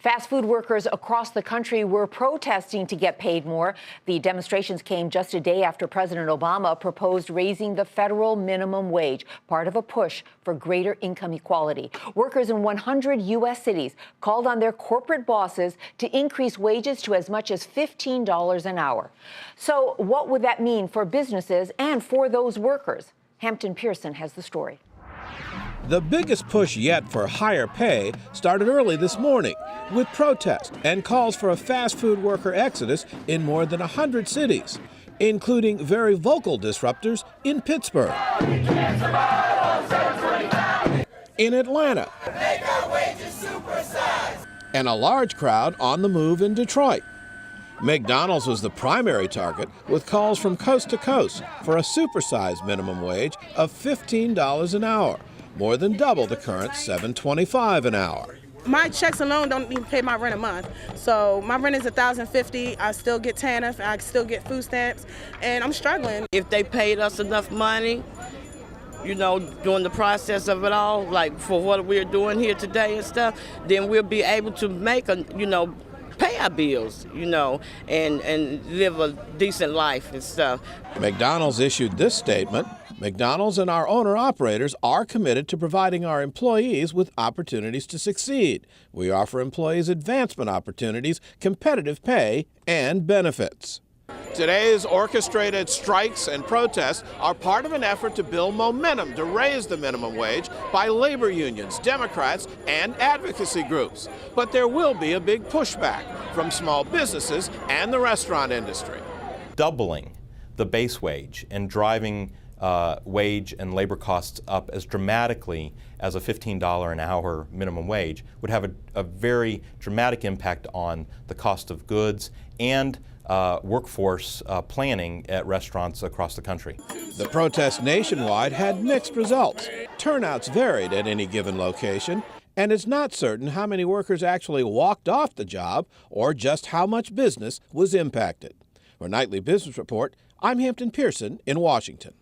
Fast food workers across the country were protesting to get paid more. The demonstrations came just a day after President Obama proposed raising the federal minimum wage, part of a push for greater income equality. Workers in 100 U.S. cities called on their corporate bosses to increase wages to as much as $15 an hour. So what would that mean for businesses and for those workers? Hampton Pearson has the story. The biggest push yet for higher pay started early this morning with protests and calls for a fast food worker exodus in more than 100 cities, including very vocal disruptors in Pittsburgh, in Atlanta, and a large crowd on the move in Detroit. McDonald's was the primary target, with calls from coast to coast for a supersized minimum wage of $15 an hour, more than double the current $7.25 an hour. My checks alone don't even pay my rent a month. So my rent is $1,050. I still get TANF, I still get food stamps, and I'm struggling. If they paid us enough money, you know, during the process of it all, like for what we're doing here today and stuff, then we'll be able to make pay our bills, and live a decent life and stuff. McDonald's issued this statement. McDonald's and our owner-operators are committed to providing our employees with opportunities to succeed. We offer employees advancement opportunities, competitive pay, and benefits. Today's orchestrated strikes and protests are part of an effort to build momentum to raise the minimum wage by labor unions, Democrats, and advocacy groups. But there will be a big pushback from small businesses and the restaurant industry. Doubling the base wage and driving wage and labor costs up as dramatically as a $15 an hour minimum wage would have a very dramatic impact on the cost of goods and workforce planning at restaurants across the country. The protest nationwide had mixed results. Turnouts varied at any given location, and it's not certain how many workers actually walked off the job or just how much business was impacted. For Nightly Business Report, I'm Hampton Pearson in Washington.